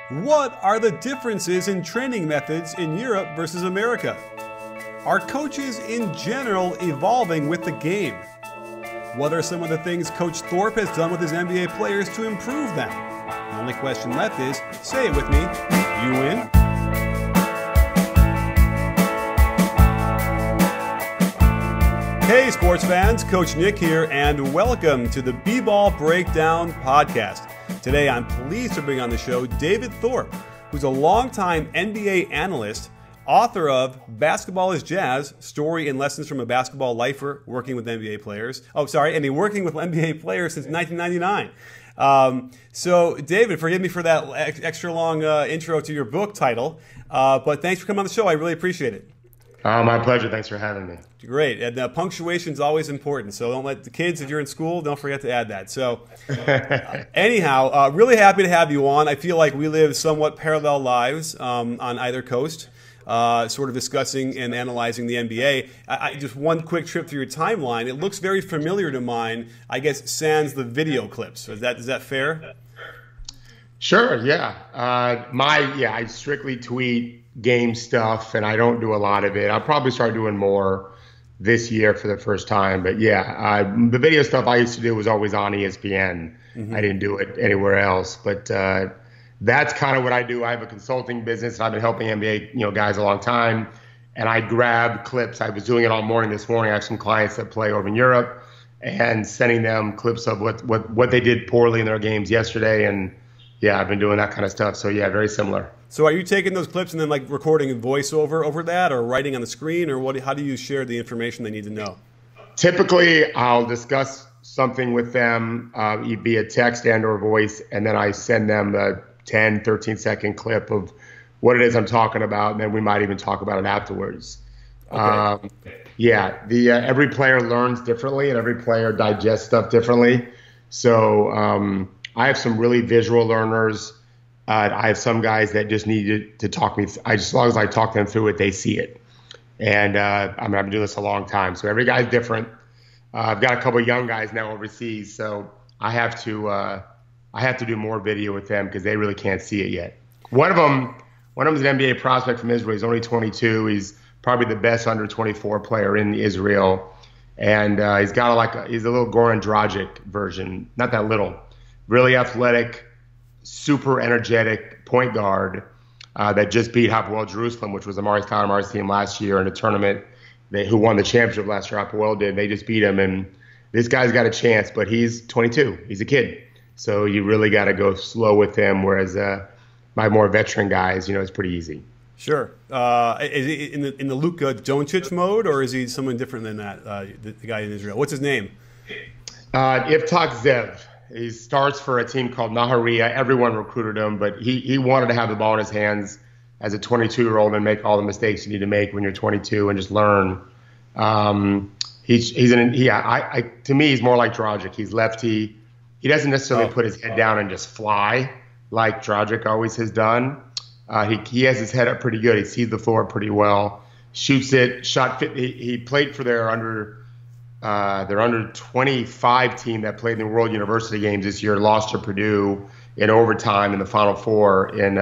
What are the differences in training methods in Europe versus America? Are coaches in general evolving with the game? What are some of the things Coach Thorpe has done with his NBA players to improve them? The only question left is, say it with me, you in? Hey sports fans, Coach Nick here, and welcome to the B-Ball Breakdown Podcast. Today I'm pleased to bring on the show David Thorpe, who's a longtime NBA analyst, author of Basketball is Jazz, Story and Lessons from a Basketball Lifer Working with NBA Players. Working with NBA players since 1999. So David, forgive me for that extra long intro to your book title, but thanks for coming on the show. I really appreciate it. My pleasure. Thanks for having me. Great. And punctuation is always important. So don't let the kids, if you're in school, don't forget to add that. So anyhow, really happy to have you on. I feel like we live somewhat parallel lives on either coast, sort of discussing and analyzing the NBA. Just one quick trip through your timeline. It looks very familiar to mine, I guess, sans the video clips. Is that fair? Sure, yeah. I strictly tweet game stuff, and I don't do a lot of it. I'll probably start doing more this year for the first time. But yeah, the video stuff I used to do was always on ESPN. Mm-hmm. I didn't do it anywhere else. But that's kind of what I do. I have a consulting business. I've been helping NBA guys a long time, and I grab clips. I was doing it all morning this morning. I have some clients that play over in Europe, and sending them clips of what they did poorly in their games yesterday. And yeah, I've been doing that kind of stuff. So yeah, very similar. So are you taking those clips and then like recording a voiceover over that, or writing on the screen, or what? How do you share the information they need to know? Typically, I'll discuss something with them via text and or voice, and then I send them a 10, 13-second clip of what it is I'm talking about, and then we might even talk about it afterwards. Okay. Every player learns differently, and every player digests stuff differently. So I have some really visual learners. I have some guys that just need to talk me. As long as I talk them through it, they see it. And I've been doing this a long time, so every guy's different. I've got a couple of young guys now overseas, so I have to do more video with them because they really can't see it yet. One of them is an NBA prospect from Israel. He's only 22. He's probably the best under 24 player in Israel, and he's a little Goran Dragic version, not that little, really athletic, super energetic point guard that just beat Hapoel Jerusalem, which was Amari Stoudemire's team last year in a tournament. Who won the championship last year. Hapoel did. They just beat him, and this guy's got a chance, but he's 22. He's a kid, so you really got to go slow with him. Whereas my more veteran guys, it's pretty easy. Sure. Is he in the Luka Doncic mode, or is he someone different than that? The guy in Israel. What's his name? Iftak Zev. He starts for a team called Nahariya. Everyone recruited him, but he wanted to have the ball in his hands as a 22-year-old and make all the mistakes you need to make when you're 22 and just learn. To me, he's more like Dragic. He's lefty. He doesn't necessarily put his head down and just fly like Dragic always has done. He has his head up pretty good. He sees the floor pretty well. Shoots it. He played for their under 25 team that played in the World University Games this year, lost to Purdue in overtime in the Final Four in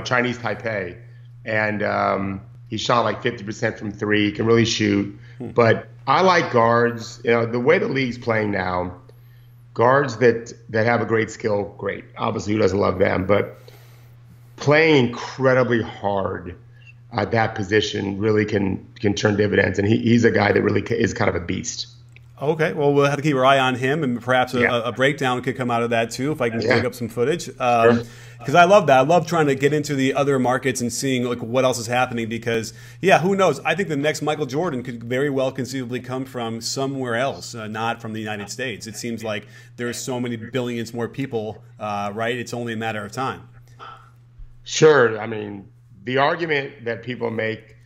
Chinese Taipei. And he shot like 50% from three. He can really shoot. But I like guards. The way the league's playing now, guards that have a great skill, great. Obviously, who doesn't love them? But playing incredibly hard at that position really can turn dividends, and he's a guy that really is kind of a beast. Okay, well, we'll have to keep our eye on him, and perhaps a breakdown could come out of that too if I can dig up some footage. Because I love that. I love trying to get into the other markets and seeing what else is happening. Because who knows? I think the next Michael Jordan could very well conceivably come from somewhere else, not from the United States. It seems like there's so many billions more people, right? It's only a matter of time. Sure. I mean, the argument that people make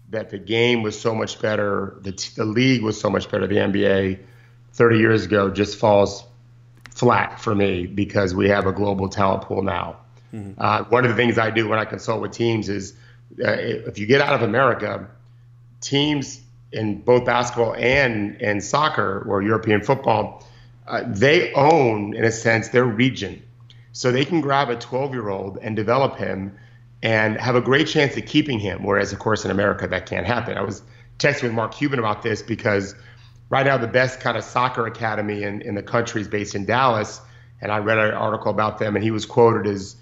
that the game was so much better, the league was so much better, the NBA 30 years ago just falls flat for me because we have a global talent pool now. Mm-hmm. One of the things I do when I consult with teams is if you get out of America, teams in both basketball and soccer or European football, they own, in a sense, their region. so they can grab a 12-year-old and develop him and have a great chance at keeping him. Whereas, of course, in America, that can't happen. I was texting with Mark Cuban about this because right now the best kind of soccer academy in the country is based in Dallas. And I read an article about them, and he was quoted as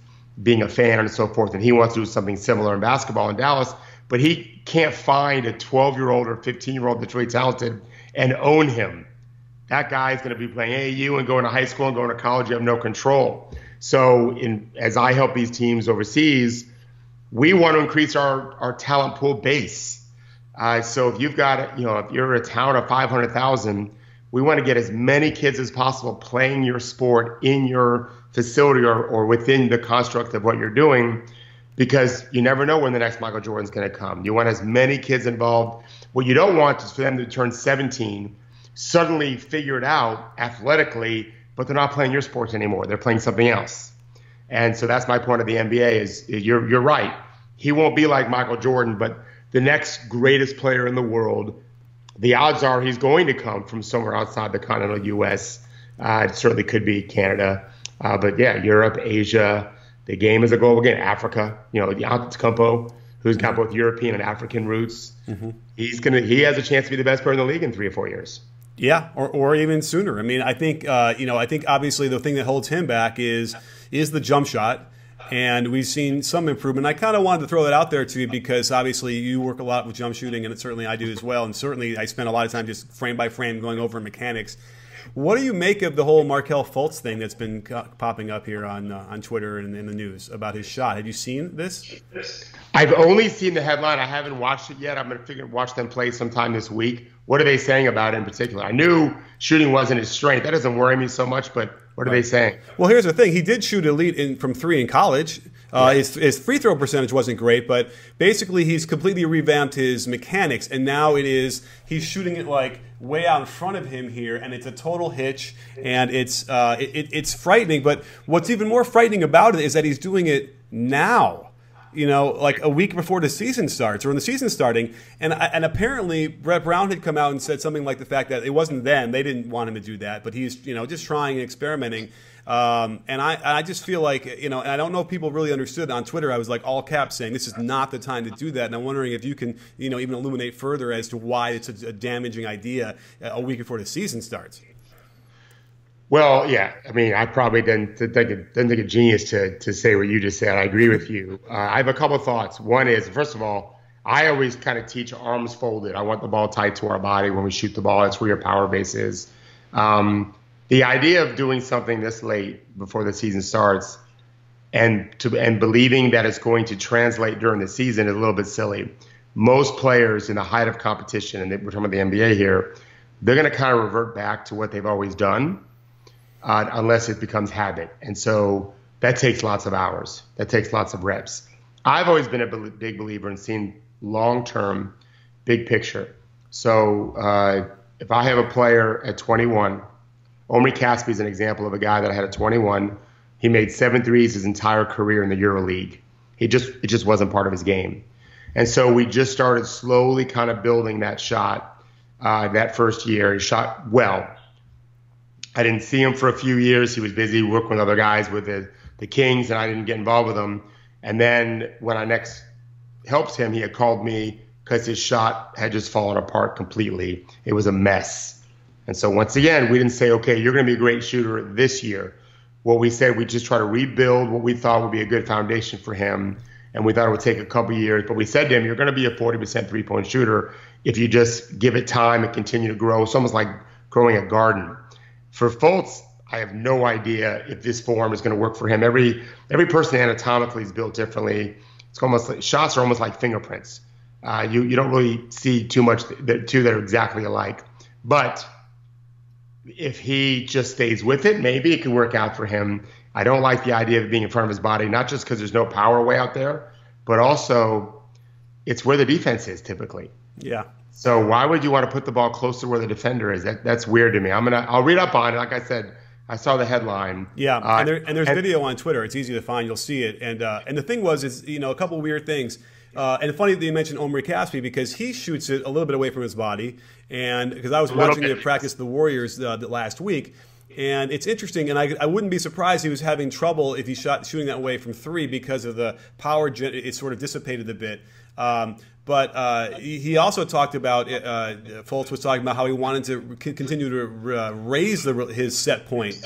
being a fan and so forth. And he wants to do something similar in basketball in Dallas, but he can't find a 12-year-old or 15-year-old that's really talented and own him. That guy is going to be playing AAU and going to high school and going to college. You have no control. So as I help these teams overseas, we want to increase our talent pool base. So if you've got, if you're a town of 500,000, we want to get as many kids as possible playing your sport in your facility or within the construct of what you're doing, because you never know when the next Michael Jordan's going to come. You want as many kids involved. What you don't want is for them to turn 17, suddenly figure it out athletically, but they're not playing your sports anymore. They're playing something else. And so that's my point of the NBA is you're right. He won't be like Michael Jordan, but the next greatest player in the world, the odds are he's going to come from somewhere outside the continental U.S. It certainly could be Canada. But yeah, Europe, Asia. The game is a global game. Africa, Antetokounmpo, who's got both European and African roots. Mm-hmm. He has a chance to be the best player in the league in 3 or 4 years. Yeah, or even sooner. I mean, I think I think obviously the thing that holds him back is the jump shot, and we've seen some improvement. I kind of wanted to throw that out there to you because obviously you work a lot with jump shooting, and certainly I do as well. And certainly I spend a lot of time just frame by frame going over mechanics. What do you make of the whole Markelle Fultz thing that's been popping up here on Twitter and in the news about his shot? Have you seen this? I've only seen the headline. I haven't watched it yet. I'm going to watch them play sometime this week. What are they saying about it in particular? I knew shooting wasn't his strength. That doesn't worry me so much, but what are they saying? Well, here's the thing. He did shoot elite from 3 in college. His free throw percentage wasn't great, but basically he's completely revamped his mechanics, and now he's shooting it like way out in front of him here, and it's a total hitch, and it's frightening. But what's even more frightening about it is that he's doing it now. Like a week before the season starts, or when the season's starting. And apparently Brett Brown had come out and said something like the fact that it wasn't them. They didn't want him to do that, but he's, just trying and experimenting. And I just feel like, and I don't know if people really understood on Twitter. I was like all caps saying this is not the time to do that. And I'm wondering if you can, even illuminate further as to why it's a damaging idea a week before the season starts. Well, yeah. I mean, I probably didn't think a genius to say what you just said. I agree with you. I have a couple of thoughts. One is, first of all, I always kind of teach arms folded. I want the ball tight to our body when we shoot the ball. That's where your power base is. The idea of doing something this late before the season starts and believing that it's going to translate during the season is a little bit silly. Most players in the height of competition, and we're talking about the NBA here, they're going to kind of revert back to what they've always done. Unless it becomes habit. And so that takes lots of hours. That takes lots of reps. I've always been a big believer in seeing long-term, big picture. So if I have a player at 21, Omri Caspi is an example of a guy that I had at 21. He made 7 threes his entire career in the EuroLeague. It just wasn't part of his game. And so we just started slowly kind of building that shot that first year. He shot well. I didn't see him for a few years. He was busy working with other guys with the Kings, and I didn't get involved with him. And then when I next helped him, he had called me because his shot had just fallen apart completely. It was a mess. And so once again, we didn't say, okay, you're going to be a great shooter this year. What we said, we just try to rebuild what we thought would be a good foundation for him. And we thought it would take a couple years. But we said to him, you're going to be a 40% three-point shooter if you just give it time and continue to grow. It's almost like growing a garden. For Fultz, I have no idea if this form is going to work for him. Every person anatomically is built differently. It's almost like shots are almost like fingerprints. You don't really see too much that are exactly alike. But if he just stays with it, maybe it can work out for him. I don't like the idea of being in front of his body, not just because there's no power way out there, but also it's where the defense is typically. Yeah. So why would you want to put the ball close to where the defender is? That's weird to me. I'll read up on it. Like I said, I saw the headline. Yeah, and there's video on Twitter. It's easy to find. You'll see it. And the thing was, a couple weird things. And funny that you mentioned Omri Caspi because he shoots it a little bit away from his body. And because I was watching him practice the Warriors last week, And it's interesting, and I wouldn't be surprised he was having trouble if he shooting that way from 3 because of the power. It sort of dissipated a bit. But he also talked about, Fultz was talking about how he wanted to continue to raise his set point.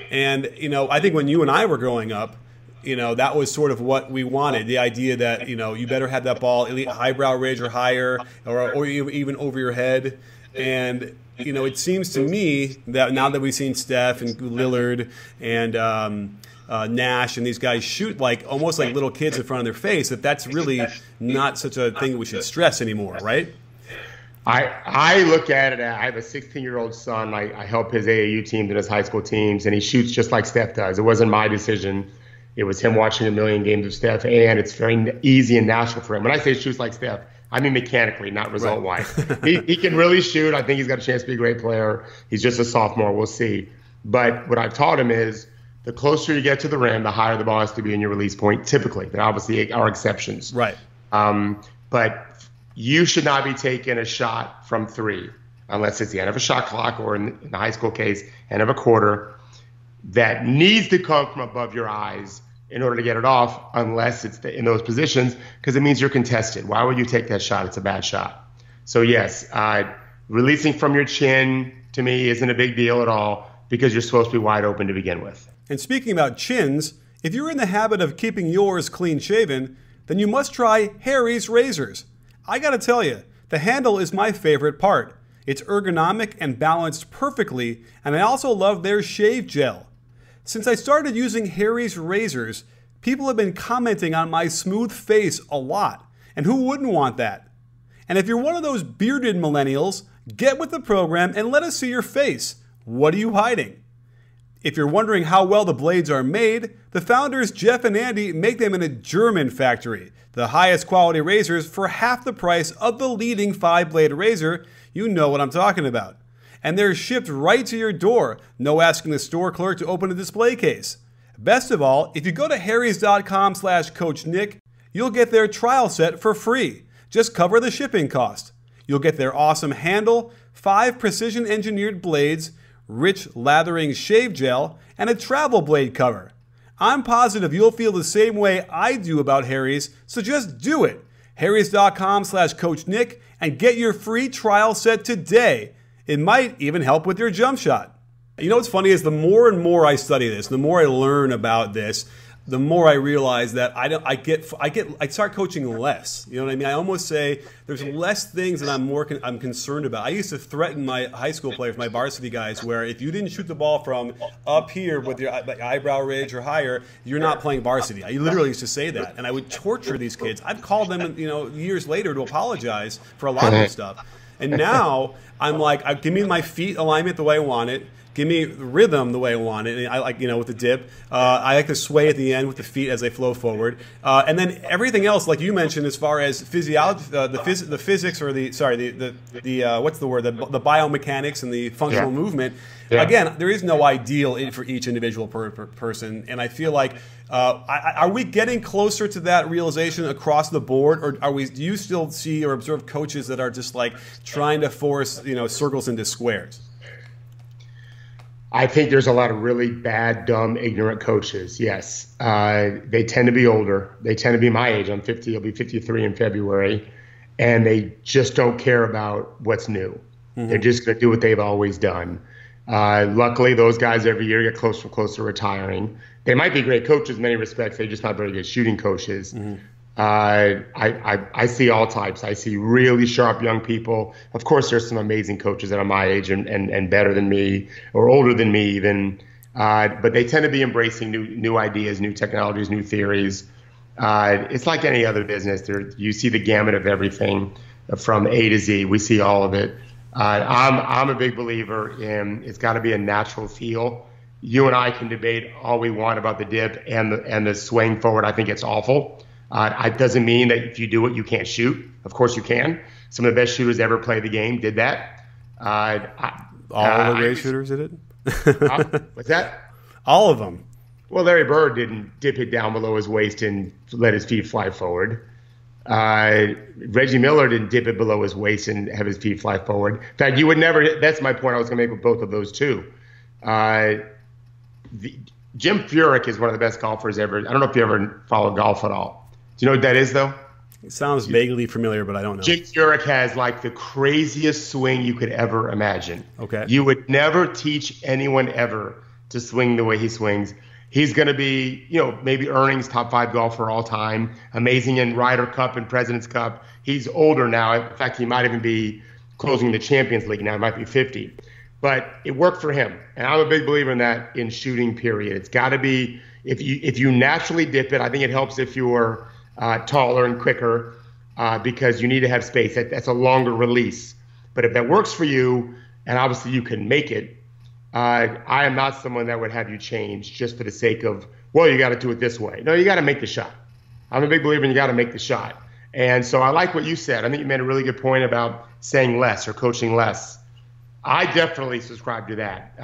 And, I think when you and I were growing up, that was sort of what we wanted. The idea that, you better have that ball elite highbrow ridge or higher or even over your head. And, it seems to me that now that we've seen Steph and Lillard and Nash and these guys shoot almost like little kids in front of their face, that's really not such a thing that we should stress anymore, right? I look at it. I have a 16-year-old son. I help his AAU teams and his high school teams, and he shoots just like Steph does. It wasn't my decision. It was him watching a million games of Steph, and it's very easy and natural for him. When I say shoots like Steph, I mean mechanically, not result-wise. Right. he can really shoot. I think he's got a chance to be a great player. He's just a sophomore. We'll see. But what I've taught him is the closer you get to the rim, the higher the ball has to be in your release point, typically. There obviously are exceptions. Right. But you should not be taking a shot from 3 unless it's the end of a shot clock or in the high school case, end of a quarter, that needs to come from above your eyes in order to get it off, unless it's in those positions, because it means you're contested. Why would you take that shot? It's a bad shot. So yes, releasing from your chin to me isn't a big deal at all because you're supposed to be wide open to begin with. And speaking about chins, if you're in the habit of keeping yours clean shaven, then you must try Harry's razors. I gotta tell you, the handle is my favorite part. It's ergonomic and balanced perfectly, and I also love their shave gel. Since I started using Harry's razors, people have been commenting on my smooth face a lot, and who wouldn't want that? And if you're one of those bearded millennials, get with the program and let us see your face. What are you hiding? If you're wondering how well the blades are made, the founders Jeff and Andy make them in a German factory. The highest quality razors for half the price of the leading 5-blade razor. You know what I'm talking about. And they're shipped right to your door. No asking the store clerk to open a display case. Best of all, if you go to harrys.com/coachnick, you'll get their trial set for free. Just cover the shipping cost. You'll get their awesome handle, 5 precision-engineered blades, rich lathering shave gel, and a travel blade cover. I'm positive you'll feel the same way I do about Harry's, so just do it. harrys.com/coachnick and get your free trial set today. It might even help with your jump shot. You know what's funny is the more and more I study this, the more I learn about this, the more I realize that I start coaching less. You know what I mean? I almost say there's less things that I'm concerned about. I used to threaten my high school players, my varsity guys, where if you didn't shoot the ball from up here with your eyebrow ridge or higher, you're not playing varsity. I literally used to say that, and I would torture these kids. I'd call them, years later to apologize for a lot of this stuff. And now I'm like, give me my feet alignment the way I want it. Give me rhythm the way I want it. And I like, with the dip. I like to sway at the end with the feet as they flow forward. And then everything else, like you mentioned, as far as physiology, the physics or what's the word? The biomechanics and the functional movement. Yeah. Again, there is no ideal for each individual person. And I feel like, are we getting closer to that realization across the board, or do you still see or observe coaches that are just like trying to force, circles into squares? I think there's a lot of really bad, dumb, ignorant coaches. Yes. They tend to be older. They tend to be my age. I'm 50. I'll be 53 in February. And they just don't care about what's new. Mm-hmm. They're just going to do what they've always done. Luckily, those guys every year get closer and closer to retiring. They might be great coaches in many respects. They're just not very good shooting coaches. Mm-hmm. I see all types. I see really sharp young people. Of course, there's some amazing coaches that are my age and better than me or older than me even. But they tend to be embracing new ideas, new technologies, new theories. It's like any other business. You see the gamut of everything from A to Z. We see all of it. I'm a big believer in it's got to be a natural feel. You and I can debate all we want about the dip and the swing forward. I think it's awful. It doesn't mean that if you do it, you can't shoot. Of course you can. Some of the best shooters ever play the game did that. All the great shooters did it? What's that? All of them. Well, Larry Bird didn't dip it down below his waist and let his feet fly forward. Reggie Miller didn't dip it below his waist and have his feet fly forward. In fact, you would never – that's my point I was going to make with both of those two. Uh, Jim Furyk is one of the best golfers ever. I don't know if you ever follow golf at all. Do you know what that is, though? It sounds vaguely familiar, but I don't know. Jim Furyk has like the craziest swing you could ever imagine. Okay. You would never teach anyone ever to swing the way he swings. He's going to be, maybe earnings top 5 golfer all time, amazing in Ryder Cup and President's Cup. He's older now. In fact, he might even be closing the Champions League now. He might be 50. But it worked for him. And I'm a big believer in that in shooting, period. It's got to be, if you naturally dip it, I think it helps if you're taller and quicker because you need to have space. That's a longer release. But if that works for you, and obviously you can make it, I am not someone that would have you change just for the sake of, well, you got to do it this way. No, you got to make the shot. I'm a big believer in you got to make the shot. And so I like what you said. I think you made a really good point about saying less or coaching less. I definitely subscribe to that.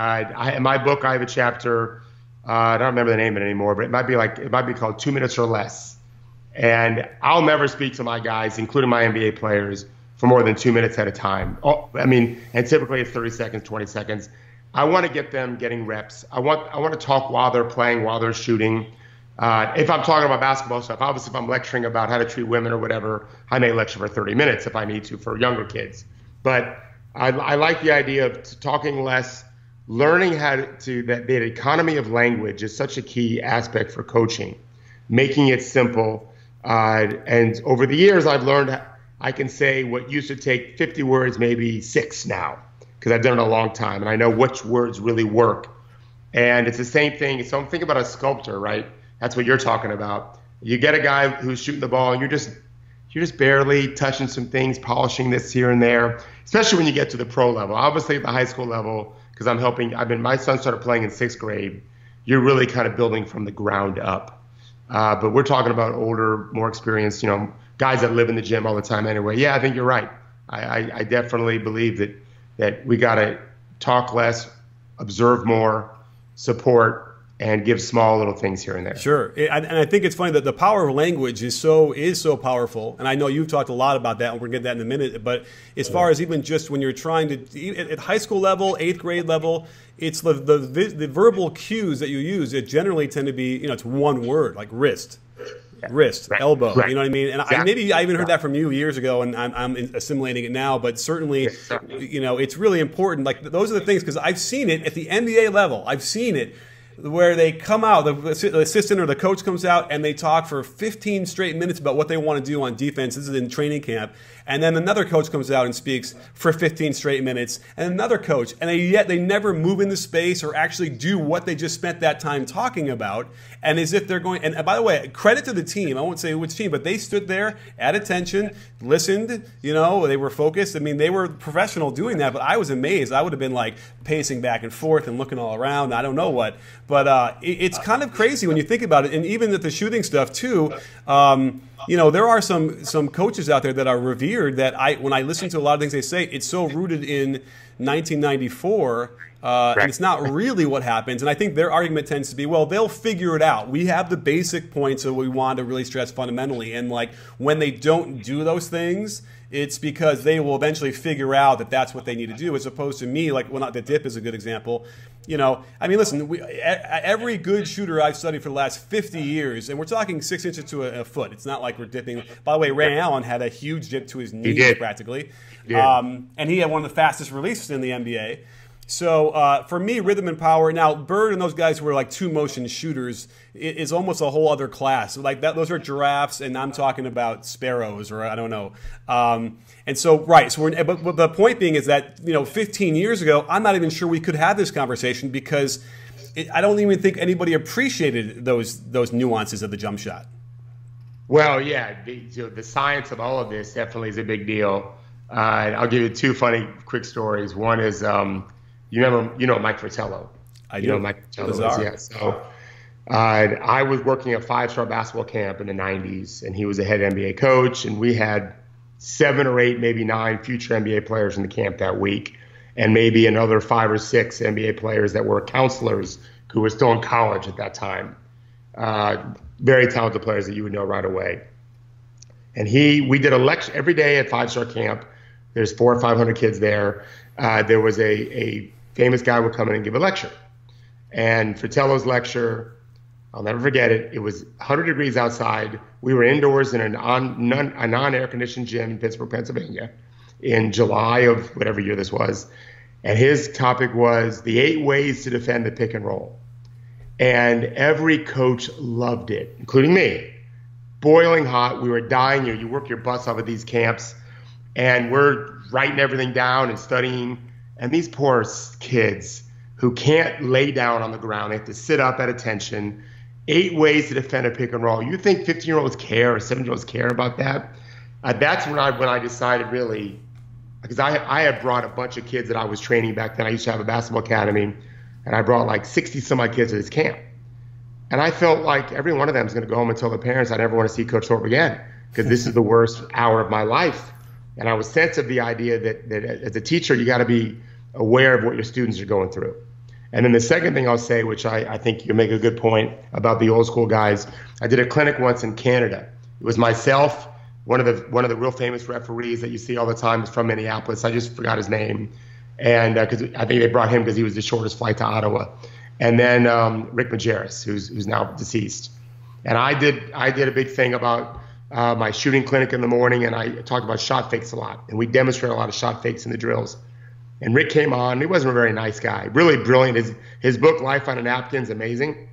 In my book, I have a chapter. I don't remember the name of it anymore, but it might be called 2 Minutes or Less. And I'll never speak to my guys, including my NBA players, for more than 2 minutes at a time. And typically it's 30 seconds, 20 seconds. I want to get them getting reps. I want to talk while they're playing, while they're shooting. If I'm talking about basketball stuff, obviously if I'm lecturing about how to treat women or whatever, I may lecture for 30 minutes if I need to for younger kids. But I like the idea of talking less, learning that the economy of language is such a key aspect for coaching, making it simple. And over the years, I've learned I can say what used to take 50 words, maybe 6 now, because I've done it a long time, and I know which words really work. And it's the same thing. So I'm thinking about a sculptor, right? That's what you're talking about. You get a guy who's shooting the ball, and you're just barely touching some things, polishing this here and there, especially when you get to the pro level. Obviously, at the high school level, because my son started playing in 6th grade, you're really kind of building from the ground up. But we're talking about older, more experienced, guys that live in the gym all the time anyway. Yeah, I think you're right. I definitely believe that we got to talk less, observe more, support, and give small little things here and there. Sure. And I think it's funny that the power of language is so powerful. And I know you've talked a lot about that, and we're going to get that in a minute. But as far as even just when you're trying to, at high school level, 8th grade level, it's the verbal cues that you use that generally tend to be, it's one word, like wrist, right. Elbow. Right. You know what I mean? And exactly. I even heard that from you years ago, and I'm assimilating it now. But certainly, it's really important. Like those are the things, because I've seen it at the NBA level. I've seen it where they come out, the assistant or the coach comes out, and they talk for 15 straight minutes about what they want to do on defense. This is in training camp. And then another coach comes out and speaks for 15 straight minutes, and another coach, and yet they never move into space or actually do what they just spent that time talking about. And as if they're going, and by the way, credit to the team. I won't say which team, but they stood there at attention, listened, they were focused. I mean, they were professional doing that, but I was amazed. I would have been like pacing back and forth and looking all around. I don't know what, but it's kind of crazy when you think about it. And even at the shooting stuff too, there are some coaches out there that are revered that when I listen to a lot of things they say, it's so rooted in 1994, right. And it's not really what happens. And I think their argument tends to be, well, they'll figure it out. We have the basic points that we want to really stress fundamentally. And like when they don't do those things, it's because they will eventually figure out that that's what they need to do, as opposed to me, like, the dip is a good example. Listen, every good shooter I've studied for the last 50 years, and we're talking 6 inches to a foot. It's not like we're dipping. By the way, Ray Allen had a huge dip to his knees practically. And he had one of the fastest releases in the NBA. So for me, rhythm and power. Now, Bird and those guys who were like 2-motion shooters is almost a whole other class. Like that, those are giraffes, and I'm talking about sparrows, or I don't know. And so, right. So, but the point being is that 15 years ago, I'm not even sure we could have this conversation because I don't even think anybody appreciated those nuances of the jump shot. Well, yeah, the science of all of this definitely is a big deal. I'll give you 2 funny quick stories. One is, you know Mike Fratello. I do. Mike Fratello is, yeah. So I was working at 5-star basketball camp in the 90s, and he was a head NBA coach, and we had 7 or 8, maybe 9 future NBA players in the camp that week, and maybe another 5 or 6 NBA players that were counselors who were still in college at that time. Very talented players that you would know right away. And we did a lecture every day at 5-star camp. There's 400 or 500 kids there. There was a famous guy would come in and give a lecture. And Fratello's lecture, I'll never forget it. It was 100 degrees outside. We were indoors in a non-air conditioned gym in Pittsburgh, Pennsylvania in July of whatever year this was. And his topic was the 8 ways to defend the pick and roll. And every coach loved it, including me. Boiling hot. We were dying. You work your butts off at these camps, and we're writing everything down and studying. And these poor kids who can't lay down on the ground, they have to sit up at attention. 8 ways to defend a pick and roll. You think 15-year-olds care or 7-year-olds care about that? That's when I decided really, because I had brought a bunch of kids that I was training back then. I used to have a basketball academy, and I brought like 60 some odd kids to this camp. And I felt like every one of them is going to go home and tell their parents I never want to see Coach Thorpe again, because this is the worst hour of my life. And I was sensitive to the idea that as a teacher, you got to be aware of what your students are going through. And then the second thing I'll say, which I think you make a good point about the old school guys, I did a clinic once in Canada. It was myself, one of the real famous referees that you see all the time is from Minneapolis. I just forgot his name, and because I think they brought him because he was the shortest flight to Ottawa. And then Rick Majerus, who's now deceased. And I did a big thing about my shooting clinic in the morning, and I talked about shot fakes a lot, and we demonstrated a lot of shot fakes in the drills. And Rick came on. He wasn't a very nice guy. Really brilliant. His book, Life on a Napkin, is amazing.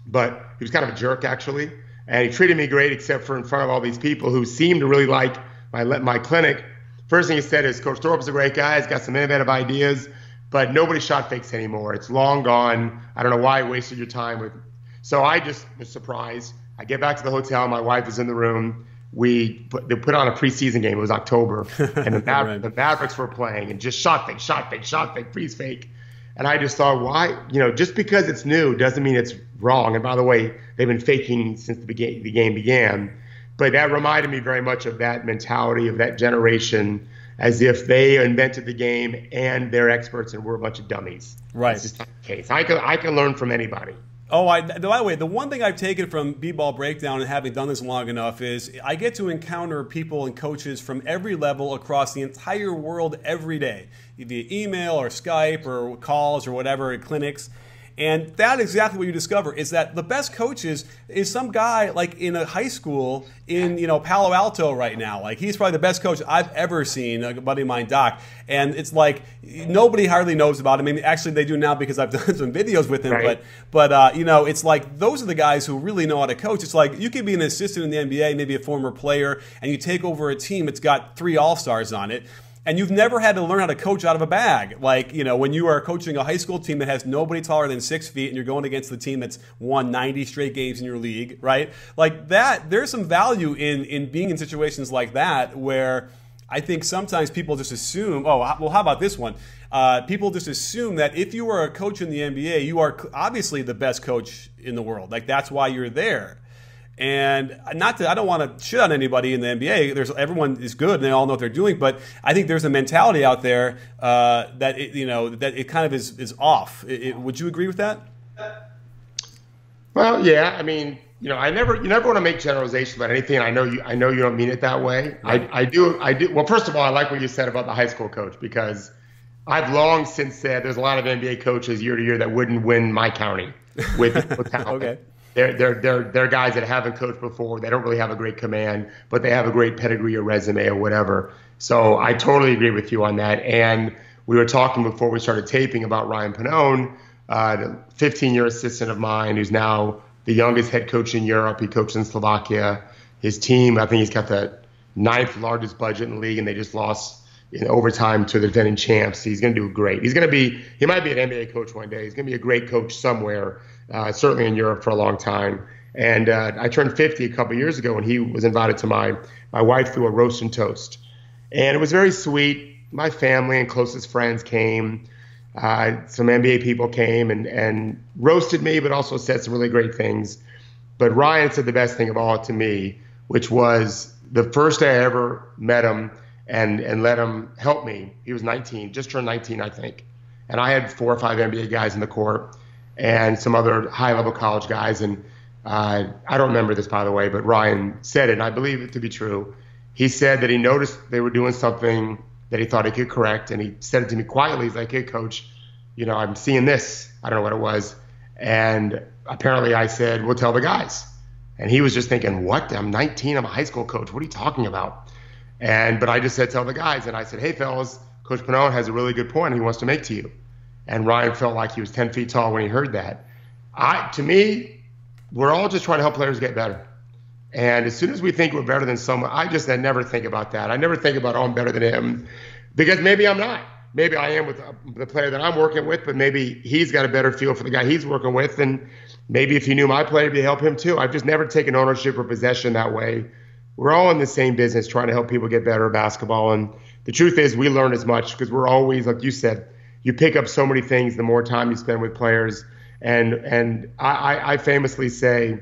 But he was kind of a jerk, actually. And he treated me great, except for in front of all these people who seemed to really like my clinic. First thing he said is, Coach Thorpe is a great guy. He's got some innovative ideas. But nobody shot fakes anymore. It's long gone. I don't know why you wasted your time with. So I just was surprised. I get back to the hotel. My wife is in the room. They put on a preseason game. It was October, and the Mavericks were playing, and just shot fake, freeze fake. And I just thought, why? Just because it's new doesn't mean it's wrong. And by the way, they've been faking since the game began. But that reminded me very much of that mentality of that generation, as if they invented the game and they're experts and we're a bunch of dummies. Right. That's just not the case. I can learn from anybody. Oh, by the way, the one thing I've taken from B-Ball Breakdown and having done this long enough is I get to encounter people and coaches from every level across the entire world every day, via email or Skype or calls or whatever at clinics. And that is exactly what you discover, is that the best coaches is some guy like in a high school in Palo Alto right now. Like he's probably the best coach I've ever seen, a buddy of mine, Doc. And it's like nobody hardly knows about him. I mean, actually they do now because I've done some videos with him. Right. But it's like those are the guys who really know how to coach. It's like you could be an assistant in the NBA, maybe a former player, and you take over a team that's got 3 All-Stars on it. And you've never had to learn how to coach out of a bag. Like, when you are coaching a high school team that has nobody taller than 6 feet and you're going against the team that's won 90 straight games in your league, right? Like that, there's some value in being in situations like that where I think sometimes people just assume, how about this one? People just assume that if you are a coach in the NBA, you are obviously the best coach in the world. Like that's why you're there. And I don't want to shit on anybody in the NBA. Everyone is good and they all know what they're doing, but I think there's a mentality out there that it kind of is off. Would you agree with that? Well, yeah. I mean, you never want to make generalizations about anything. I know you don't mean it that way. Right. I do. Well, first of all, I like what you said about the high school coach, because I've long since said there's a lot of NBA coaches year to year that wouldn't win my county with talent. Okay. They're guys that haven't coached before. They don't really have a great command, but they have a great pedigree or resume or whatever. So I totally agree with you on that. And we were talking before we started taping about Ryan Pannone, the 15-year assistant of mine, who's now the youngest head coach in Europe. He coached in Slovakia. His team, I think he's got the 9th largest budget in the league, and they just lost in overtime to the defending champs. He's going to do great. He might be an NBA coach one day. He's going to be a great coach somewhere. Certainly in Europe for a long time. And I turned 50 a couple years ago, and he was invited to my wife threw a roast and toast. And it was very sweet. My family and closest friends came. Some NBA people came and roasted me, but also said some really great things. But Ryan said the best thing of all to me, which was the first day I ever met him and let him help me. He was 19, just turned 19, I think. And I had 4 or 5 NBA guys in the court and some other high-level college guys. And I don't remember this, by the way, but Ryan said it, and I believe it to be true. He said that he noticed they were doing something that he thought he could correct, and he said it to me quietly. He's like, hey, Coach, I'm seeing this. I don't know what it was. And apparently I said, "We'll tell the guys." And he was just thinking, "What? I'm 19. I'm a high school coach. What are you talking about?" But I just said, "Tell the guys." And I said, "Hey, fellas, Coach Pannone has a really good point he wants to make to you." And Ryan felt like he was 10 feet tall when he heard that. To me, we're all just trying to help players get better. And as soon as we think we're better than someone, I never think about that. I never think about, oh, I'm better than him, because maybe I'm not. Maybe I am with the player that I'm working with, but maybe he's got a better feel for the guy he's working with. And maybe if he knew my player, he'd help him too. I've just never taken ownership or possession that way. We're all in the same business, trying to help people get better at basketball. And the truth is, we learn as much because we're always, like you said, you pick up so many things the more time you spend with players. And I famously say,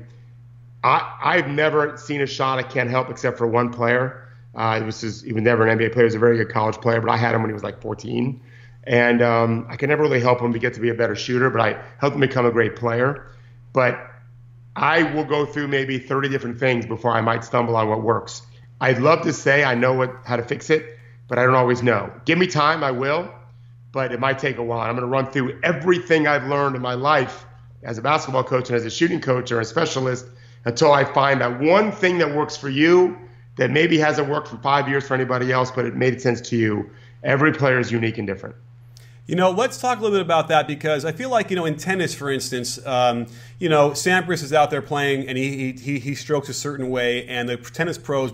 I've never seen a shot I can't help except for one player. He was never an NBA player. He was a very good college player, but I had him when he was like 14. And I could never really help him to get to be a better shooter, but I helped him become a great player. But I will go through maybe 30 different things before I might stumble on what works. I'd love to say I know how to fix it, but I don't always know. Give me time, I will, but it might take a while. I'm going to run through everything I've learned in my life as a basketball coach and as a shooting coach or a specialist until I find that one thing that works for you that maybe hasn't worked for 5 years for anybody else, but it made sense to you. Every player is unique and different. Let's talk a little bit about that, because I feel like, in tennis, for instance, Sampras is out there playing and he strokes a certain way, and the tennis pros,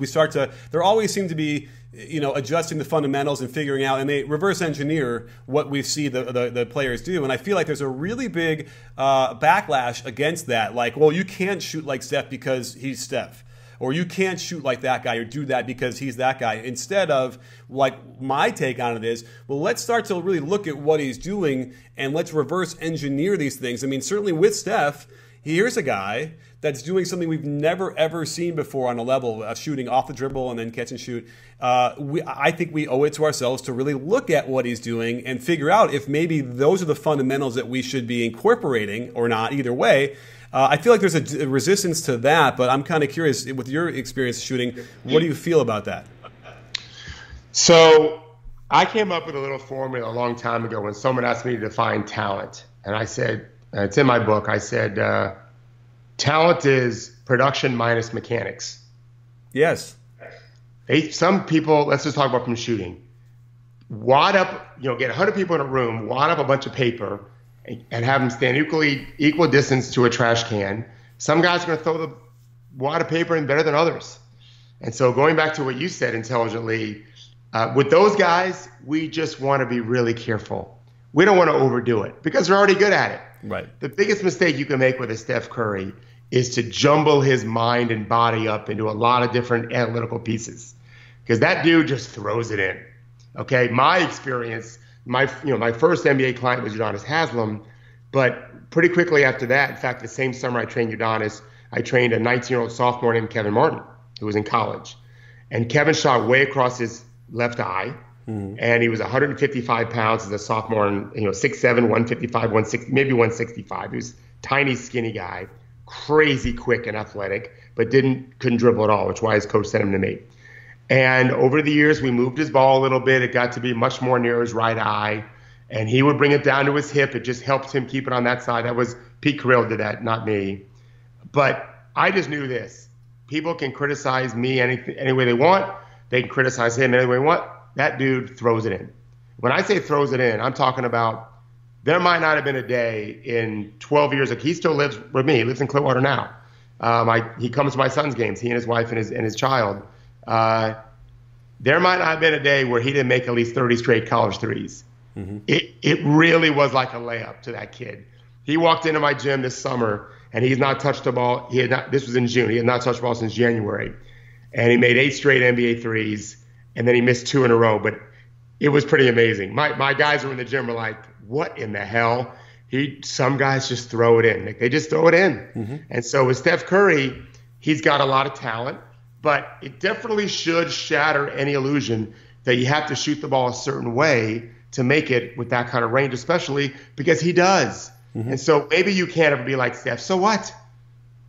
there always seem to be, adjusting the fundamentals and figuring out, and they reverse engineer what we see the players do. And I feel like there's a really big backlash against that. Like, well, you can't shoot like Steph because he's Steph. Or you can't shoot like that guy or do that because he's that guy. Instead of, like, my take on it is, well, let's start to really look at what he's doing and let's reverse engineer these things. I mean, certainly with Steph, here's a guy that's doing something we've never, ever seen before on a level of shooting off the dribble and then catch and shoot. I think we owe it to ourselves to really look at what he's doing and figure out if maybe those are the fundamentals that we should be incorporating or not, either way. I feel like there's a resistance to that, but I'm kind of curious, with your experience shooting, what do you feel about that? So I came up with a little formula a long time ago when someone asked me to define talent. And I said, it's in my book, I said, talent is production minus mechanics. Yes. Some people, let's just talk about from shooting, wad up, get 100 people in a room, wad up a bunch of paper, and have them stand equal distance to a trash can. Some guys are going to throw the wad of paper in better than others. And so going back to what you said intelligently, with those guys, we just want to be really careful. We don't want to overdo it because they're already good at it. Right. The biggest mistake you can make with a Steph Curry is to jumble his mind and body up into a lot of different analytical pieces, because that dude just throws it in. Okay, my experience, my first NBA client was Udonis Haslem, but pretty quickly after that, in fact, the same summer I trained Udonis, I trained a 19-year-old sophomore named Kevin Martin, who was in college. And Kevin shot way across his left eye, and he was 155 pounds as a sophomore, and 6'7", 155, 160, maybe 165. He was a tiny, skinny guy, crazy quick and athletic, but couldn't dribble at all, which is why his coach sent him to me. And over the years, we moved his ball a little bit. It got to be much more near his right eye, and he would bring it down to his hip. It just helped him keep it on that side. That was Pete Carrillo did that, not me. But I just knew this. People can criticize me any way they want. They can criticize him any way they want. That dude throws it in. When I say throws it in, I'm talking about there might not have been a day in 12 years. Like, he still lives with me. He lives in Clearwater now. He comes to my son's games, he and his wife and his child. There might not have been a day where he didn't make at least 30 straight college threes. It really was like a layup to that kid. He walked into my gym this summer, and he's not touched the ball. This was in June. He had not touched the ball since January. And he made 8 straight NBA threes, and then he missed 2 in a row. But it was pretty amazing. My guys were in the gym were like, what in the hell? Some guys just throw it in. They just throw it in. And so with Steph Curry, he's got a lot of talent, but it definitely should shatter any illusion that you have to shoot the ball a certain way to make it with that kind of range, especially because he does. And so maybe you can't ever be like Steph. So what?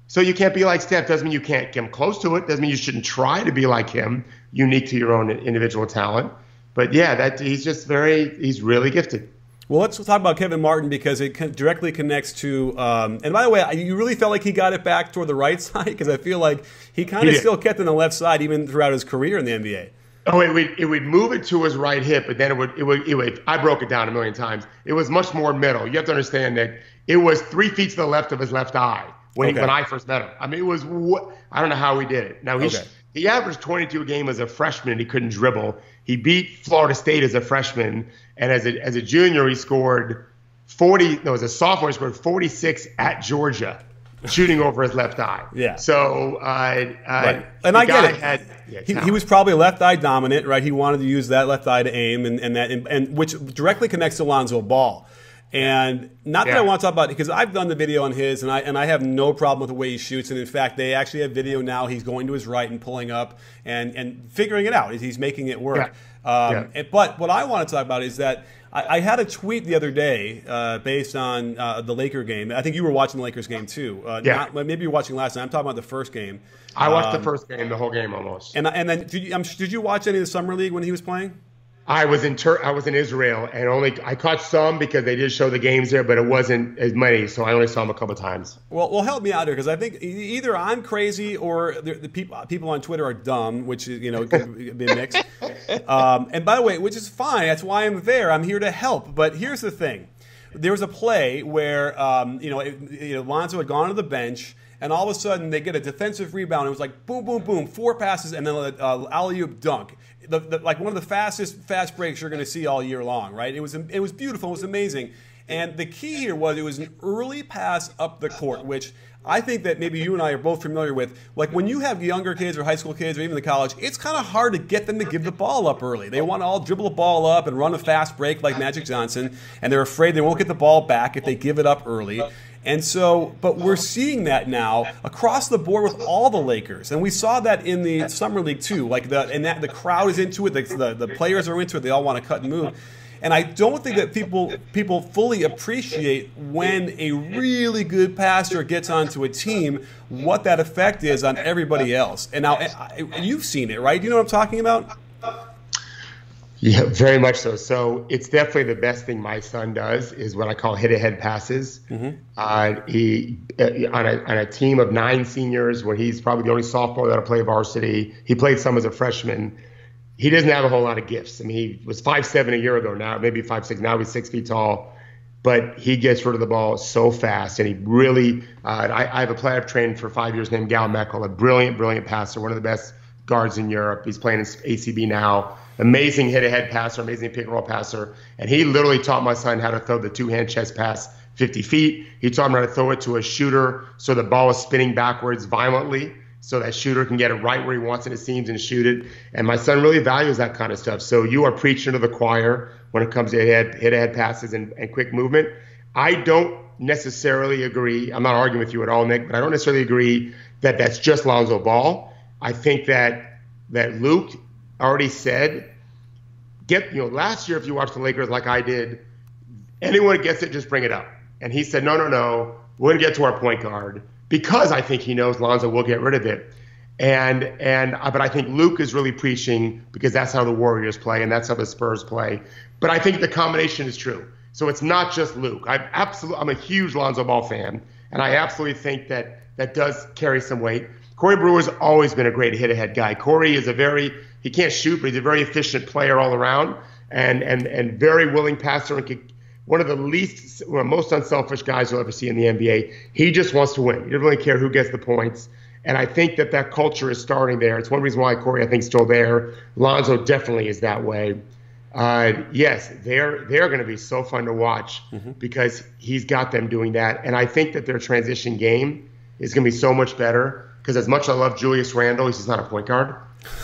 So you can't be like Steph. Doesn't mean you can't get close to it. Doesn't mean you shouldn't try to be like him, unique to your own individual talent. But yeah, he's really gifted. Well, let's talk about Kevin Martin because it directly connects to. And by the way, you really felt like he got it back toward the right side because I feel like he kind of still kept it on the left side even throughout his career in the NBA. Oh, it would move it to his right hip, but then it would. I broke it down a million times. It was much more middle. You have to understand that it was 3 feet to the left of his left eye when I first met him. I mean, it was. I don't know how he did it. Now he averaged 22 a game as a freshman, and he couldn't dribble. He beat Florida State as a freshman, and as a junior, he scored 40. No, as a sophomore, he scored 46 at Georgia, shooting over his left eye. Yeah. So, right. And I get it. He was probably left eye dominant, right? He wanted to use that left eye to aim, and which directly connects to Lonzo Ball. And not that I want to talk about it because I've done the video on his, and I have no problem with the way he shoots. And in fact, they actually have video now. He's going to his right and pulling up and figuring it out. He's making it work. But what I want to talk about is that I had a tweet the other day based on the Laker game. I think you were watching the Lakers game too. Maybe you were watching last night. I'm talking about the first game. I watched the first game, the whole game almost. And then did you watch any of the summer league when he was playing? I was in Israel, and I caught some because they did show the games there, but it wasn't as many, so I only saw them a couple of times. Well, help me out here because I think either I'm crazy or the people on Twitter are dumb, which could be mixed. And by the way, which is fine. That's why I'm there. I'm here to help. But here's the thing: there was a play where Lonzo had gone to the bench. And all of a sudden, they get a defensive rebound. It was like boom, boom, boom, 4 passes, and then an alley-oop dunk. Like one of the fast breaks you're going to see all year long, right? It was beautiful. It was amazing. And the key here was it was an early pass up the court, which I think that maybe you and I are both familiar with. Like when you have younger kids or high school kids or even the college, it's kind of hard to get them to give the ball up early. They want to all dribble the ball up and run a fast break like Magic Johnson, and they're afraid they won't get the ball back if they give it up early. And so, but we're seeing that now across the board with all the Lakers, and we saw that in the summer league too. Like the crowd is into it, the players are into it. They all want to cut and move, and I don't think that people fully appreciate when a really good passer gets onto a team, what that effect is on everybody else. And now you've seen it, right? Do you know what I'm talking about? Yeah, very much so. So it's definitely the best thing my son does is what I call hit-ahead passes. Mm-hmm. He on a team of 9 seniors where he's probably the only sophomore that'll play varsity. He played some as a freshman. He doesn't have a whole lot of gifts. I mean, he was 5'7" a year ago now, maybe 5'6". Now he's 6 feet tall. But he gets rid of the ball so fast, and he really I have a player I've trained for 5 years named Gal Meckel, a brilliant passer, one of the best guards in Europe. He's playing in ACB now. Amazing hit-ahead passer, amazing pick-and-roll passer. And he literally taught my son how to throw the 2-hand chest pass 50 feet. He taught him how to throw it to a shooter so the ball is spinning backwards violently so that shooter can get it right where he wants in his seams and shoot it. And my son really values that kind of stuff. So you are preaching to the choir when it comes to hit-ahead passes and quick movement. I don't necessarily agree. I'm not arguing with you at all, Nick, but I don't necessarily agree that that's just Lonzo Ball. I think that Luke already said, last year if you watched the Lakers like I did, anyone who gets it, just bring it up. And he said, no, we're going to get to our point guard because I think he knows Lonzo will get rid of it. But I think Luke is really preaching because that's how the Warriors play and that's how the Spurs play. But I think the combination is true. So it's not just Luke. I'm a huge Lonzo Ball fan, and I absolutely think that does carry some weight. Corey Brewer's always been a great hit-ahead guy. Corey is he can't shoot, but he's a very efficient player all around and very willing passer and one of the most unselfish guys you'll ever see in the NBA. He just wants to win. He doesn't really care who gets the points. And I think that culture is starting there. It's one reason why Corey, I think, is still there. Lonzo definitely is that way. Yes, they're going to be so fun to watch because he's got them doing that. And I think that their transition game is going to be so much better because as much as I love Julius Randle, he's just not a point guard.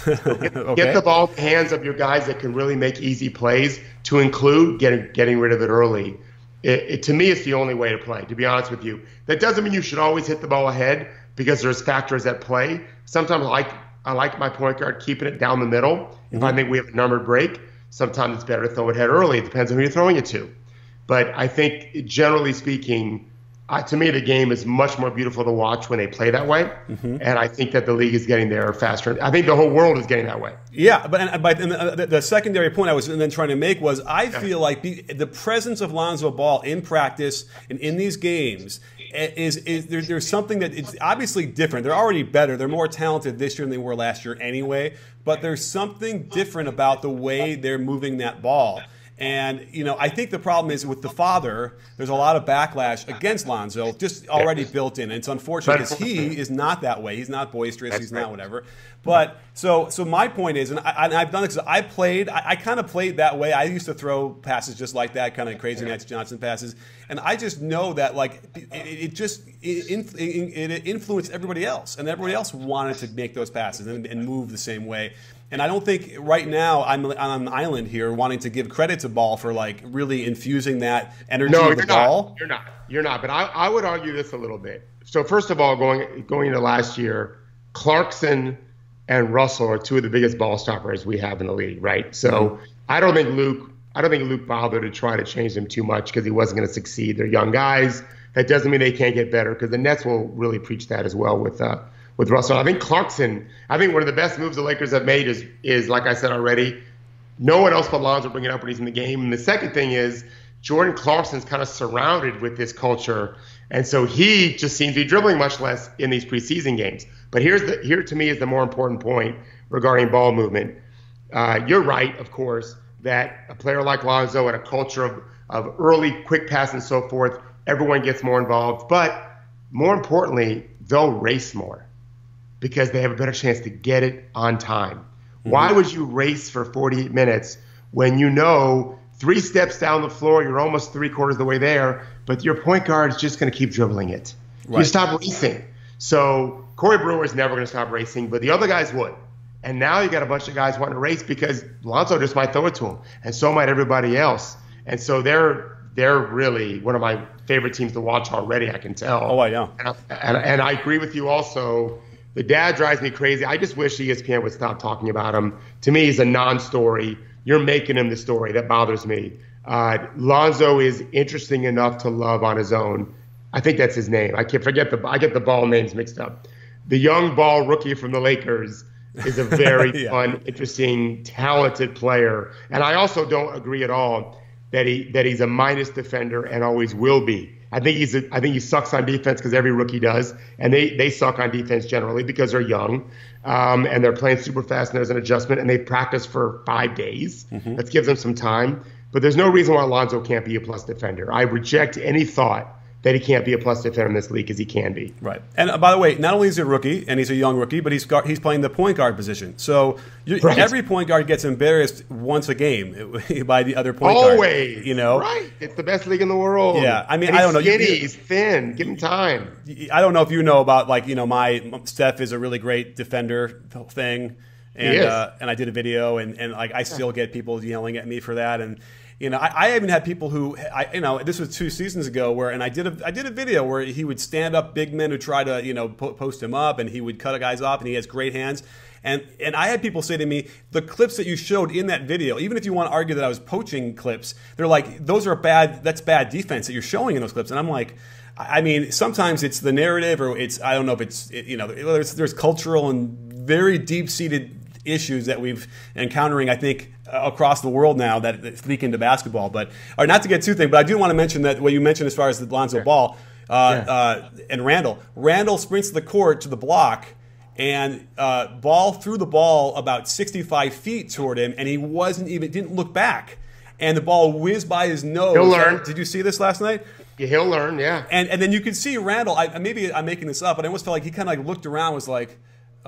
Get the ball in the hands of your guys that can really make easy plays, to include getting rid of it early. To me, it's the only way to play, to be honest with you. That doesn't mean you should always hit the ball ahead because there's factors at play. Sometimes I like my point guard keeping it down the middle. If I think we have a numbered break, sometimes it's better to throw it ahead early. It depends on who you're throwing it to. But I think, generally speaking, to me, the game is much more beautiful to watch when they play that way. Mm-hmm. And I think that the league is getting there faster. I think the whole world is getting that way. Yeah, but the secondary point I was then trying to make was I feel like the presence of Lonzo Ball in practice and in these games there's something that it's obviously different. They're already better. They're more talented this year than they were last year anyway. But there's something different about the way they're moving that ball. And, I think the problem is with the father, there's a lot of backlash against Lonzo just already built in. And it's unfortunate because he is not that way. He's not boisterous. He's not whatever. But so my point is, and I've done it because I kind of played that way. I used to throw passes just like that, kind of crazy Nets Johnson passes. And I just know that it influenced everybody else. And everybody else wanted to make those passes and move the same way. And I don't think right now I'm on an island here wanting to give credit to Ball for really infusing that energy of the ball. You're not. But I would argue this a little bit. So first of all, going into last year, Clarkson and Russell are two of the biggest ball stoppers we have in the league, right? So I don't think Luke bothered to try to change them too much because he wasn't going to succeed. They're young guys. That doesn't mean they can't get better because the Nets will really preach that as well with Russell. I think Clarkson, one of the best moves the Lakers have made is like I said already, no one else but Lonzo bring it up when he's in the game. And the second thing is Jordan Clarkson's kind of surrounded with this culture. And so he just seems to be dribbling much less in these preseason games. But here to me is the more important point regarding ball movement. You're right, of course, that a player like Lonzo and a culture of early quick pass and so forth, everyone gets more involved. But more importantly, they'll race more, because they have a better chance to get it on time. Mm-hmm. Why would you race for 48 minutes when 3 steps down the floor, you're almost 3/4 of the way there, but your point guard is just going to keep dribbling it? Right. You stop racing. So Corey Brewer is never going to stop racing, but the other guys would. And now you got a bunch of guys wanting to race because Lonzo just might throw it to him, and so might everybody else. And so they're really one of my favorite teams to watch already, I can tell. Oh, I know. And I agree with you also. The dad drives me crazy. I just wish ESPN would stop talking about him. To me, he's a non-story. You're making him the story. That bothers me. Lonzo is interesting enough to love on his own. I think that's his name. I get the Ball names mixed up. The young Ball rookie from the Lakers is a very fun, interesting, talented player. And I also don't agree at all that he's a minus defender and always will be. I think he sucks on defense because every rookie does, and they suck on defense generally because they're young, and they're playing super fast, and there's an adjustment, and they practice for 5 days. Mm-hmm. Let's give them some time. But there's no reason why Lonzo can't be a plus defender. I reject any thought that he can't be a plus defender in this league, because he can be. Right. And by the way, not only is he a rookie, and he's a young rookie, but he's playing the point guard position. So every point guard gets embarrassed once a game by the other point guard. Always. Right. It's the best league in the world. Yeah. I mean, and I don't know. He's thin. Give him time. I don't know if you know about, my Steph is a really great defender thing. And I did a video, and I still get people yelling at me for that. And I even had people who, this was 2 seasons ago, I did a video where he would stand up big men who try to, post him up, and he would cut guys off, and he has great hands. And I had people say to me, the clips that you showed in that video, even if you want to argue that I was poaching clips, they're like, that's bad defense that you're showing in those clips. And I'm like, I mean, sometimes it's the narrative, or I don't know if there's cultural and very deep-seated issues that we've encountering, I think, across the world now that leak into basketball. But not to get too thick, but I do want to mention that what you mentioned as far as the Lonzo Ball and Randall. Randall sprints the court to the block, and Ball threw the ball about 65 feet toward him, and he didn't look back, and the ball whizzed by his nose. He'll learn. Did you see this last night? Yeah, he'll learn. Yeah. And then you could see Randall. Maybe I'm making this up, but I almost felt like he kind of looked around, was like,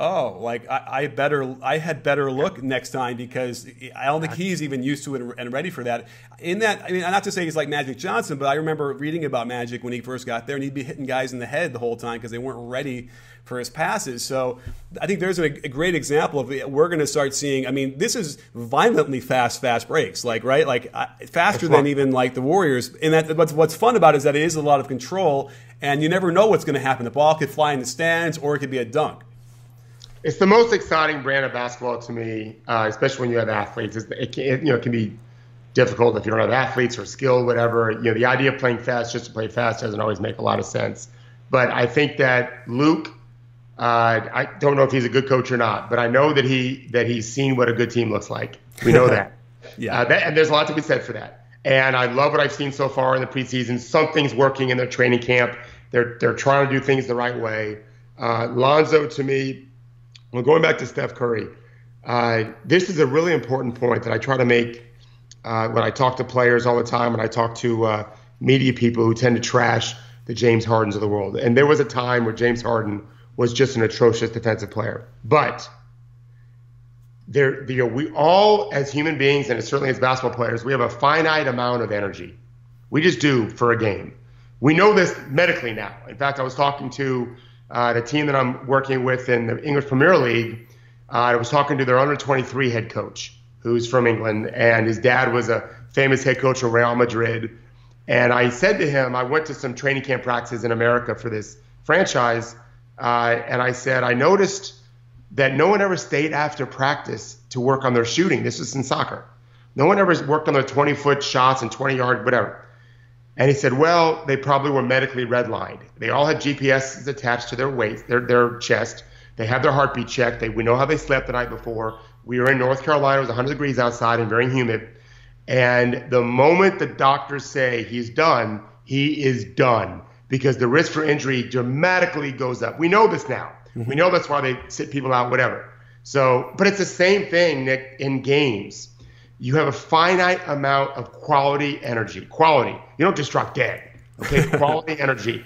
oh, I had better look next time, because I don't think he's even used to it and ready for that. Not to say he's like Magic Johnson, but I remember reading about Magic when he first got there, and he'd be hitting guys in the head the whole time because they weren't ready for his passes. So I think there's a great example of we're going to start seeing. I mean, this is violently fast breaks, faster than even the Warriors. And what's fun about it is that it is a lot of control, and you never know what's going to happen. The ball could fly in the stands, or it could be a dunk. It's the most exciting brand of basketball to me, especially when you have athletes. It can be difficult if you don't have athletes or skill, whatever. The idea of playing fast just to play fast doesn't always make a lot of sense. But I think that Luke, I don't know if he's a good coach or not, but I know that he's seen what a good team looks like. We know that. Yeah. And there's a lot to be said for that. And I love what I've seen so far in the preseason. Something's working in their training camp. They're trying to do things the right way. Lonzo, to me, well, going back to Steph Curry, this is a really important point that I try to make when I talk to players all the time, when I talk to media people who tend to trash the James Hardens of the world. And there was a time where James Harden was just an atrocious defensive player. But we all, as human beings, and certainly as basketball players, we have a finite amount of energy. We just do for a game. We know this medically now. In fact, I was talking to the team that I'm working with in the English Premier League. I was talking to their under-23 head coach, who's from England, and his dad was a famous head coach of Real Madrid. And I said to him, I went to some training camp practices in America for this franchise, and I said, I noticed that no one ever stayed after practice to work on their shooting. This is in soccer. No one ever worked on their 20-foot shots and 20-yard whatever. And he said, well, they probably were medically redlined. They all had GPSs attached to their waist, their chest. They had their heartbeat checked. We know how they slept the night before. We were in North Carolina. It was 100 degrees outside and very humid. And the moment the doctors say he's done, he is done, because the risk for injury dramatically goes up. We know this now. We know that's why they sit people out, whatever. So, but it's the same thing, Nick, in games. You have a finite amount of quality energy. Quality. You don't just drop dead. Okay? Quality energy.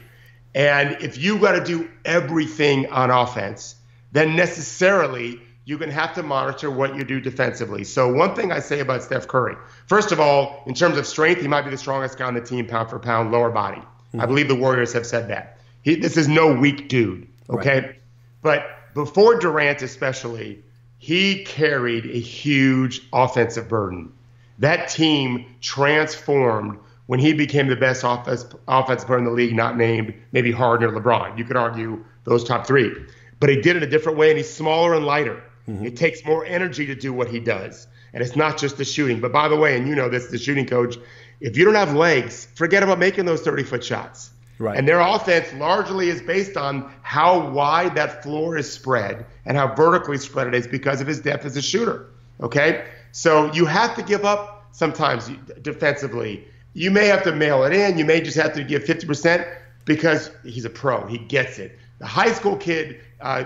And if you got to do everything on offense, then necessarily you're going to have to monitor what you do defensively. So one thing I say about Steph Curry, first of all, in terms of strength, he might be the strongest guy on the team, pound for pound, lower body. I believe the Warriors have said that. This is no weak dude. Okay? Right. But before Durant especially, he carried a huge offensive burden. That team transformed when he became the best offensive player in the league, not named maybe Harden or LeBron. You could argue those top three. But he did it a different way, and he's smaller and lighter. It takes more energy to do what he does. And it's not just the shooting. But by the way, and you know this, the shooting coach, if you don't have legs, forget about making those 30-foot shots. Right. And their offense largely is based on how wide that floor is spread and how vertically spread it is because of his depth as a shooter. Okay? So you have to give up sometimes defensively. You may have to mail it in. You may just have to give 50% because he's a pro. He gets it. The high school kid,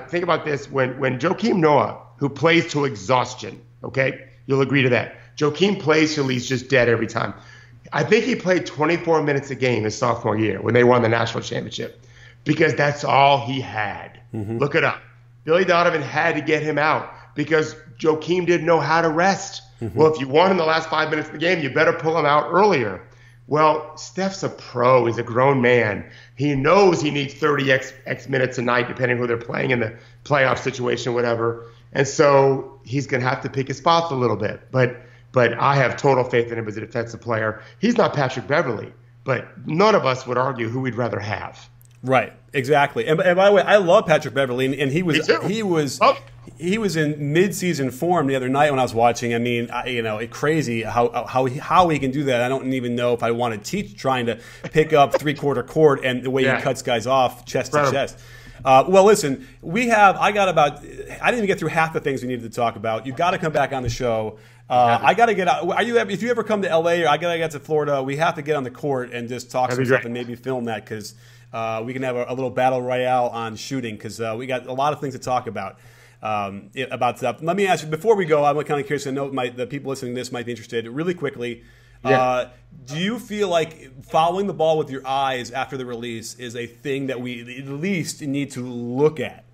think about this. When Joakim Noah, who plays to exhaustion, okay? You'll agree to that. Joakim plays till he's just dead every time. I think he played 24 minutes a game his sophomore year when they won the national championship because that's all he had. Look it up. Billy Donovan had to get him out because Joakim didn't know how to rest. Well, if you won in the last 5 minutes of the game, you better pull him out earlier. Well, Steph's a pro. He's a grown man. He knows he needs 30 X minutes a night, depending who they're playing in the playoff situation, whatever. And so he's going to have to pick his spots a little bit. But I have total faith in him as a defensive player. He's not Patrick Beverley, but none of us would argue who we'd rather have. Right, exactly. And by the way, I love Patrick Beverley, and he was in mid-season form the other night when I was watching. I mean, it's crazy how he can do that. I don't even know if I want to teach trying to pick up three-quarter court and the way he cuts guys off chest to chest. Well, listen, I didn't even get through half the things we needed to talk about. You've got to come back on the show. I got to get out. If you ever come to LA or I got to get to Florida, we have to get on the court and just talk some stuff and maybe film that because we can have a little battle royale on shooting because we got a lot of things to talk about stuff. Let me ask you, before we go, I'm kind of curious. I know the people listening to this might be interested. Really quickly, do you feel like following the ball with your eyes after the release is a thing that we at least need to look at?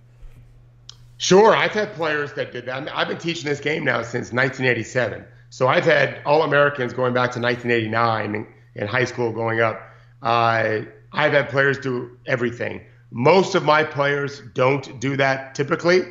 Sure. I've had players that did that. I mean, I've been teaching this game now since 1987. So I've had All-Americans going back to 1989 in high school going up. I've had players do everything. Most of my players don't do that typically.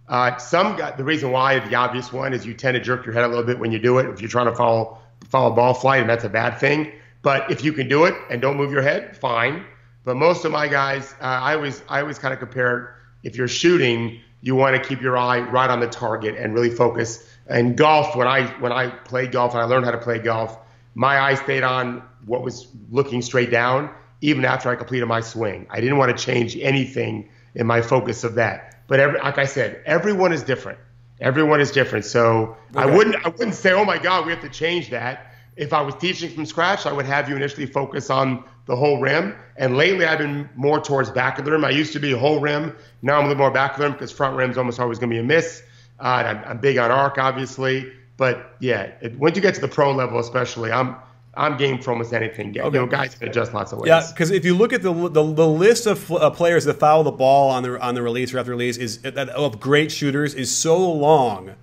The reason why, the obvious one, is you tend to jerk your head a little bit when you do it if you're trying to follow ball flight, and that's a bad thing. But if you can do it and don't move your head, fine. But most of my guys, I always kind of compare, if you're shooting, you want to keep your eye right on the target and really focus. And golf, when I played golf and I learned how to play golf, my eye stayed on what was looking straight down, even after I completed my swing. I didn't want to change anything in my focus of that. But like I said, everyone is different. Everyone is different. So okay. I wouldn't say, oh my God, we have to change that. If I was teaching from scratch, I would have you initially focus on the whole rim. And lately I've been more towards back of the rim. I used to be whole rim. Now I'm a little more back of the rim because front rim's almost always going to be a miss. I'm big on arc, obviously. But yeah, once you get to the pro level especially, I'm game for almost anything. Okay. You know, guys can adjust lots of ways. Yeah, because if you look at the list of players that foul the ball on the release or after release of great shooters is so long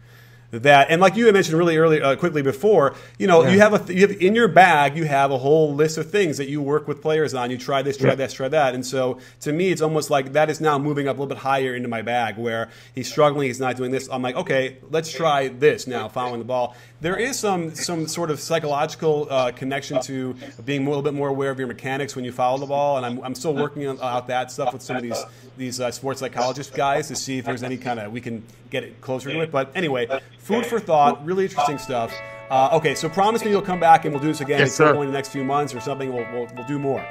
that, and like you had mentioned really early, quickly before, you know, you have in your bag, you have a whole list of things that you work with players on. You try this, try that, try that, and so to me, it's almost like that is now moving up a little bit higher into my bag where he's struggling, he's not doing this. I'm like, okay, let's try this now, fouling the ball. There is some sort of psychological connection to being a little bit more aware of your mechanics when you foul the ball, and I'm still working out that stuff with some of these sports psychologist guys to see if there's any kind of we can get it closer to it. But anyway, food for thought, really interesting stuff. Okay, so promise me you'll come back and we'll do this again at some point in the next few months or something. We'll do more.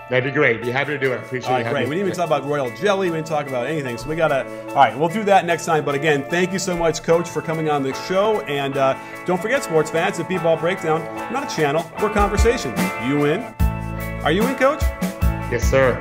That'd be great. Be happy to do it. Appreciate it. All right, great. We didn't even talk about royal jelly. We didn't talk about anything. So we got to, all right, we'll do that next time. But again, thank you so much, Coach, for coming on the show. And don't forget, sports fans, the B-Ball Breakdown, not a channel, we're a conversation. You in? Are you in, Coach? Yes, sir.